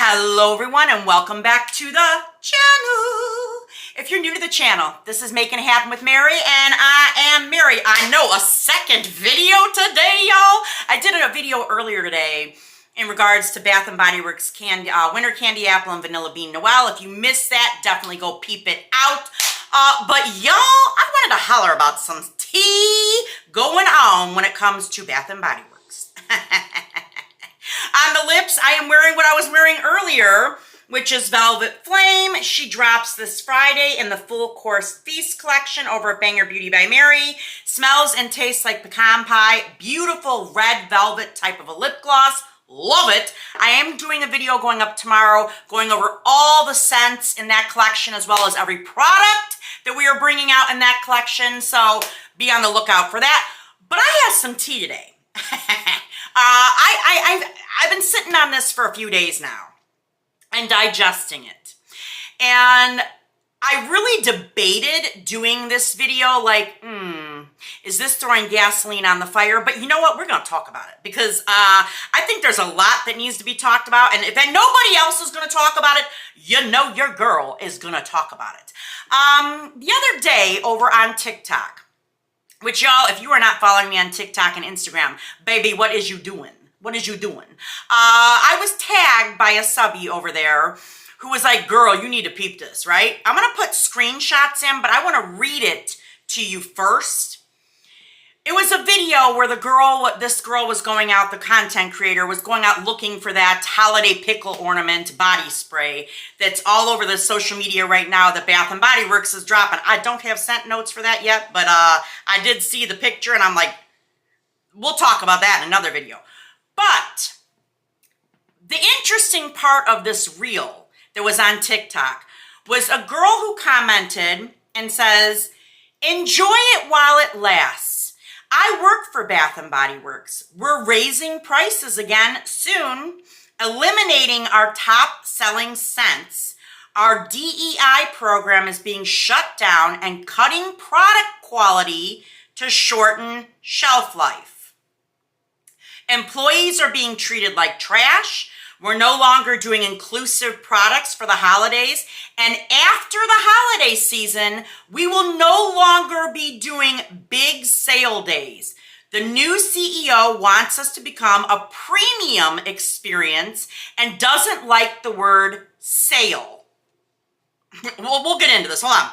Hello everyone and welcome back to the channel. If you're new to the channel, this is Making It Happen with Mary and I am Mary. I know, a second video today, y'all. I did a video earlier today in regards to Bath & Body Works candy, Winter Candy Apple and Vanilla Bean Noel. If you missed that, definitely go peep it out. But y'all, I wanted to holler about some tea going on when it comes to Bath & Body Works. On the lips, I am wearing what I was wearing earlier, which is Velvet Flame. She drops this Friday in the Full Course Feast collection over at Banger Beauty by Mary. Smells and tastes like pecan pie. Beautiful red velvet type of a lip gloss. Love it. I am doing a video going up tomorrow, going over all the scents in that collection, as well as every product that we are bringing out in that collection. So be on the lookout for that. But I have some tea today. I've been sitting on this for a few days now and digesting it. And I really debated doing this video like, is this throwing gasoline on the fire? But you know what? We're going to talk about it because I think there's a lot that needs to be talked about. And if nobody else is going to talk about it, you know your girl is going to talk about it. The other day over on TikTok, which y'all, if you are not following me on TikTok and Instagram, baby, what is you doing? What is you doing? I was tagged by a subby over there who was like, girl, you need to peep this, right? I'm going to put screenshots in, but I want to read it to you first. It was a video where this girl was going out, the content creator was going out looking for that holiday pickle ornament body spray that's all over the social media right now that Bath & Body Works is dropping. I don't have scent notes for that yet, but I did see the picture and I'm like, we'll talk about that in another video. But the interesting part of this reel that was on TikTok was a girl who commented and says, enjoy it while it lasts. I work for Bath & Body Works. We're raising prices again soon, eliminating our top selling scents. Our DEI program is being shut down and cutting product quality to shorten shelf life. Employees are being treated like trash. We're no longer doing inclusive products for the holidays. And after the holiday season, we will no longer be doing big sale days. The new CEO wants us to become a premium experience and doesn't like the word sale. We'll get into this, hold on.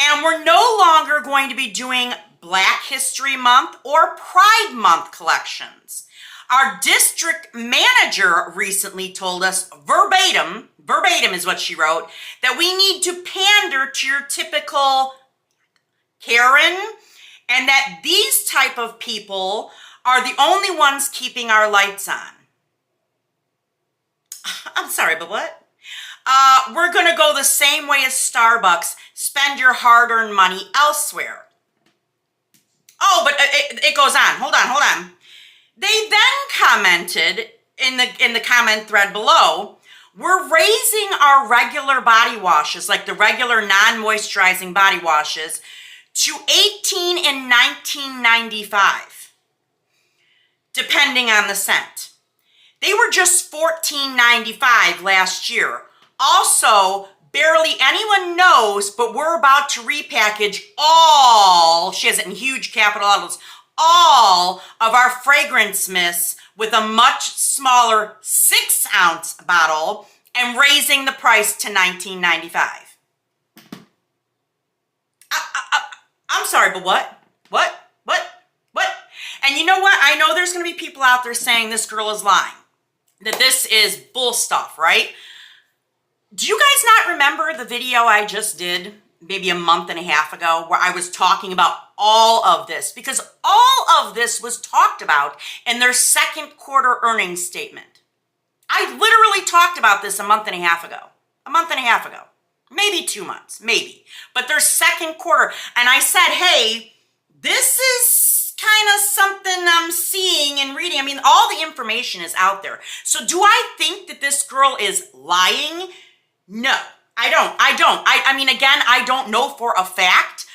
And we're no longer going to be doing Black History Month or Pride Month collections. Our district manager recently told us verbatim is what she wrote, that we need to pander to your typical Karen and that these type of people are the only ones keeping our lights on. I'm sorry, but what? We're going to go the same way as Starbucks. Spend your hard-earned money elsewhere. Oh, but it goes on. Hold on. They then commented in the comment thread below, we're raising our regular body washes, like the regular non-moisturizing body washes, to $18 and $19.95, depending on the scent. They were just $14.95 last year. Also, barely anyone knows, but we're about to repackage all, she has it in huge capital letters, all of our fragrance mists with a much smaller 6-ounce bottle and raising the price to $19.95. I'm sorry, but what? And you know what? I know there's going to be people out there saying this girl is lying, that this is bull stuff, right? Do you guys not remember the video I just did maybe a month and a half ago where I was talking about all of this? Because all of this was talked about in their second quarter earnings statement. I literally talked about this a month and a half ago, maybe 2 months, maybe, but their second quarter. And I said, hey, this is kind of something I'm seeing and reading. I mean, all the information is out there. So do I think that this girl is lying? No. I don't. I mean, again, I don't know for a fact.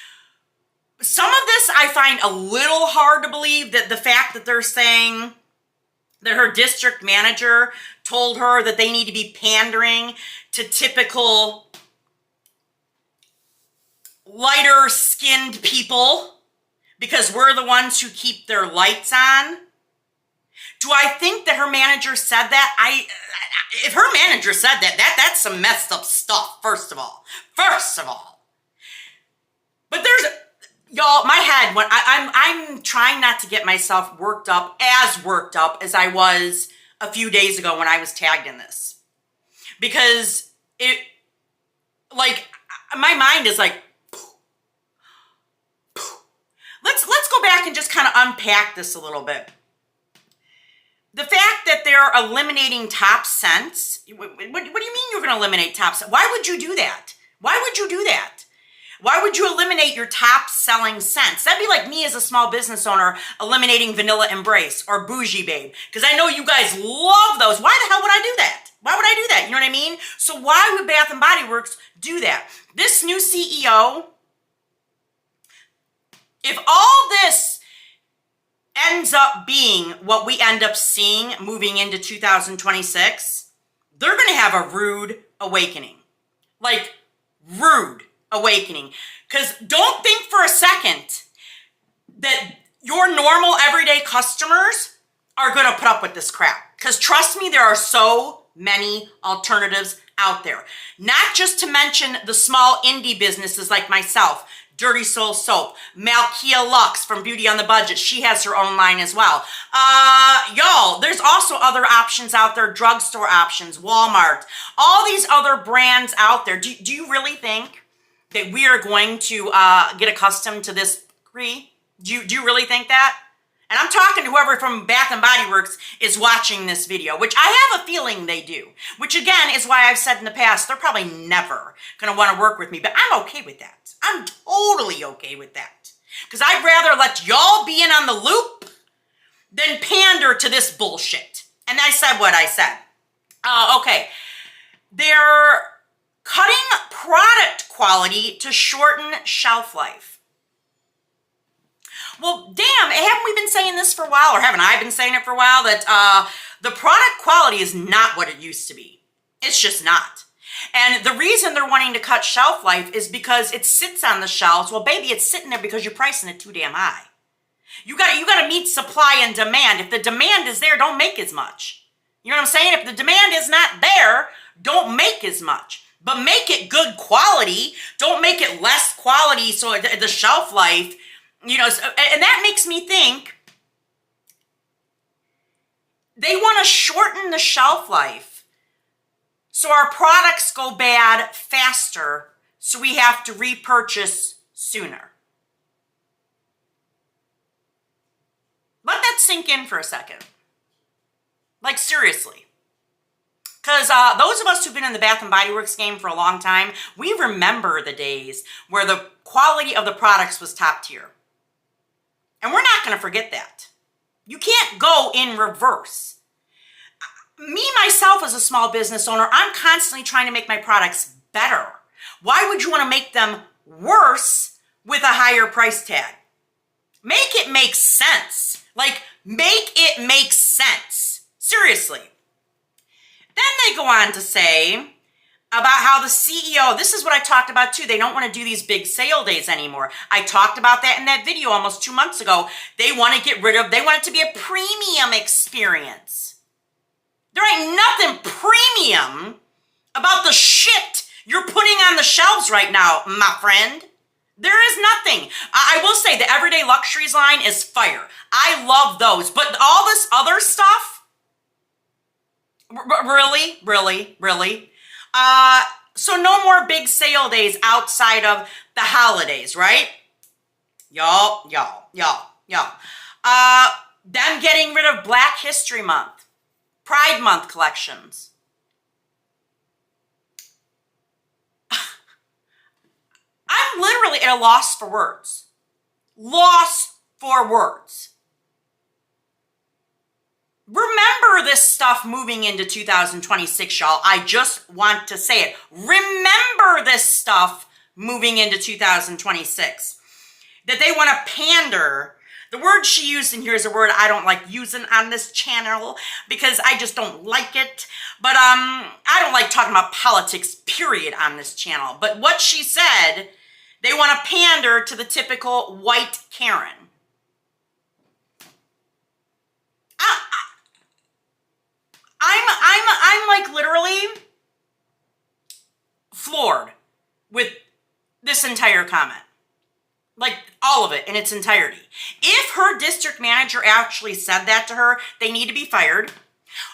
Some of this I find a little hard to believe, that the fact that they're saying that her district manager told her that they need to be pandering to typical lighter skinned people because we're the ones who keep their lights on? Do I think that her manager said that? If her manager said that, that's some messed up stuff, first of all. But there's, y'all, my head, when I'm trying not to get myself worked up as I was a few days ago when I was tagged in this. Because it, like, my mind is like, let's go back and just kind of unpack this a little bit. The fact that they're eliminating top scents, what do you mean you're going to eliminate top scents? Why would you do that? Why would you do that? Why would you eliminate your top selling scents? That'd be like me as a small business owner eliminating Vanilla Embrace or Bougie Babe, because I know you guys love those. Why the hell would I do that? Why would I do that? You know what I mean? So why would Bath & Body Works do that? This new CEO, if all this ends up being what we end up seeing moving into 2026, they're going to have a rude awakening. Like, rude awakening. Because don't think for a second that your normal everyday customers are going to put up with this crap. Because trust me, there are so many alternatives out there. Not just to mention the small indie businesses like myself, Dirty Soul Soap, Malkia Lux from Beauty on the Budget. She has her own line as well. Y'all, there's also other options out there, drugstore options, Walmart, all these other brands out there. Do you really think that we are going to get accustomed to this? Do you really think that? And I'm talking to whoever from Bath & Body Works is watching this video, which I have a feeling they do. Which again is why I've said in the past, they're probably never going to want to work with me. But I'm okay with that. I'm totally okay with that. Because I'd rather let y'all be in on the loop than pander to this bullshit. And I said what I said. Okay. They're cutting product quality to shorten shelf life. Well, damn, haven't we been saying this for a while, or haven't I been saying it for a while, that the product quality is not what it used to be. It's just not. And the reason they're wanting to cut shelf life is because it sits on the shelves. Well, baby, it's sitting there because you're pricing it too damn high. You gotta meet supply and demand. If the demand is there, don't make as much. You know what I'm saying? If the demand is not there, don't make as much. But make it good quality. Don't make it less quality so the shelf life, you know, and that makes me think they want to shorten the shelf life so our products go bad faster, so we have to repurchase sooner. Let that sink in for a second. Like, seriously. Because those of us who've been in the Bath & Body Works game for a long time, we remember the days where the quality of the products was top tier. And we're not going to forget that. You can't go in reverse. Me, myself, as a small business owner, I'm constantly trying to make my products better. Why would you want to make them worse with a higher price tag? Make it make sense. Like, make it make sense. Seriously. Then they go on to say about how the CEO, this is what I talked about too, they don't want to do these big sale days anymore. I talked about that in that video almost 2 months ago. They want to get rid of, they want it to be a premium experience. There ain't nothing premium about the shit you're putting on the shelves right now, my friend. There is nothing. I will say the Everyday Luxuries line is fire. I love those, but all this other stuff, really? So no more big sale days outside of the holidays, right? Y'all. Them getting rid of Black History Month, Pride Month collections. I'm literally at a loss for words. Lost for words. Remember this stuff moving into 2026, y'all. I just want to say it. Remember this stuff moving into 2026. That they want to pander, The word she used in here is a word I don't like using on this channel because I just don't like it. But I don't like talking about politics, period, on this channel. But what she said, they want to pander to the typical white Karen. I'm like literally floored with this entire comment. Like all of it in its entirety. If her district manager actually said that to her, they need to be fired.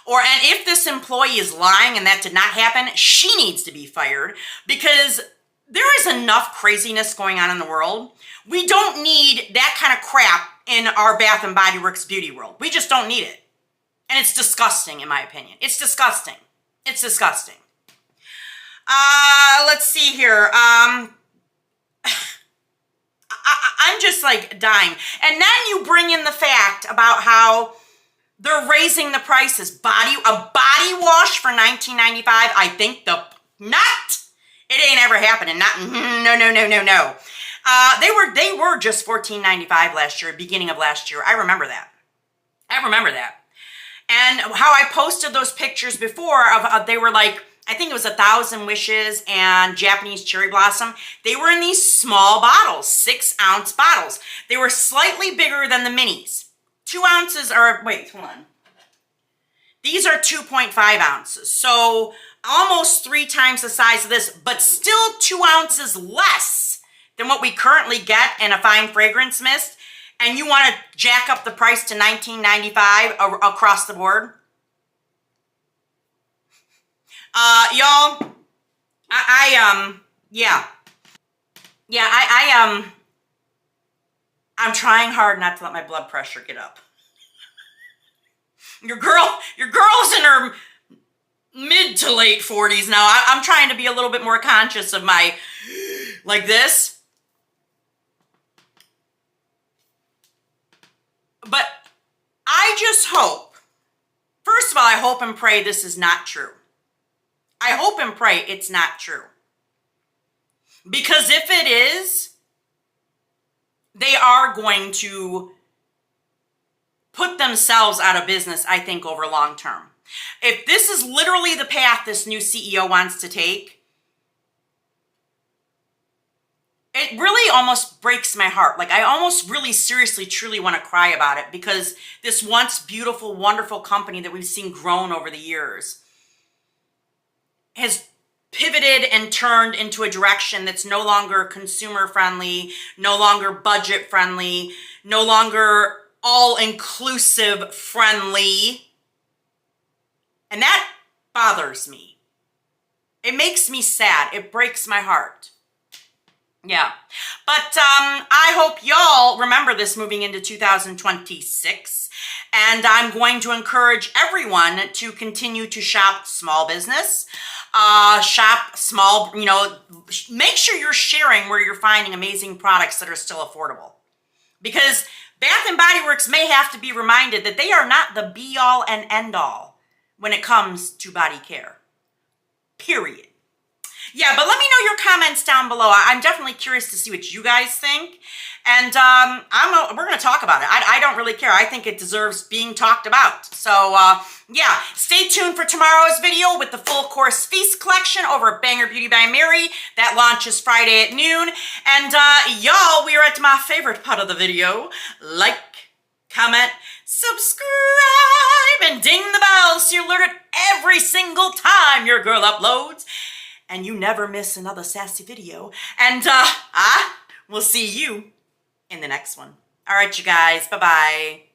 And if this employee is lying and that did not happen, she needs to be fired because there is enough craziness going on in the world. We don't need that kind of crap in our Bath and Body Works beauty world. We just don't need it. And it's disgusting, in my opinion. It's disgusting. It's disgusting. Let's see here. I'm just like dying. And then you bring in the fact about how they're raising the prices. A body wash for $19.95. I think not. It ain't ever happening. No. They were just $14.95 last year, beginning of last year. I remember that. And how I posted those pictures before of they were like, I think it was 1,000 Wishes and Japanese Cherry Blossom. They were in these small bottles, 6-ounce bottles. They were slightly bigger than the minis. 2 ounces are, wait, hold on. These are 2.5 ounces. So almost 3 times the size of this, but still 2 ounces less than what we currently get in a fine fragrance mist. And you want to jack up the price to $19.95 across the board? Y'all, I'm trying hard not to let my blood pressure get up. Your girl's in her mid to late 40s now. I'm trying to be a little bit more conscious of my, like this. But I just hope, first of all, I hope and pray this is not true. I hope and pray it's not true. Because if it is, they are going to put themselves out of business, I think, over long term. If this is literally the path this new CEO wants to take, it really almost breaks my heart. Like I almost really seriously, truly want to cry about it because this once beautiful, wonderful company that we've seen grown over the years has pivoted and turned into a direction that's no longer consumer friendly, no longer budget friendly, no longer all-inclusive friendly. And that bothers me. It makes me sad. It breaks my heart. Yeah. But I hope y'all remember this moving into 2026. And I'm going to encourage everyone to continue to shop small business. Shop small, make sure you're sharing where you're finding amazing products that are still affordable. Because Bath and Body Works may have to be reminded that they are not the be-all and end-all when it comes to body care. Period. Yeah, but let me know your comments down below. I'm definitely curious to see what you guys think. And we're going to talk about it. I don't really care. I think it deserves being talked about. So, yeah, stay tuned for tomorrow's video with the full course feast collection over at Banger Beauty by Mary. That launches Friday at noon. And y'all, we are at my favorite part of the video. Like, comment, subscribe, and ding the bell so you're alerted every single time your girl uploads. And you never miss another sassy video. And we'll see you in the next one. All right, you guys. Bye-bye.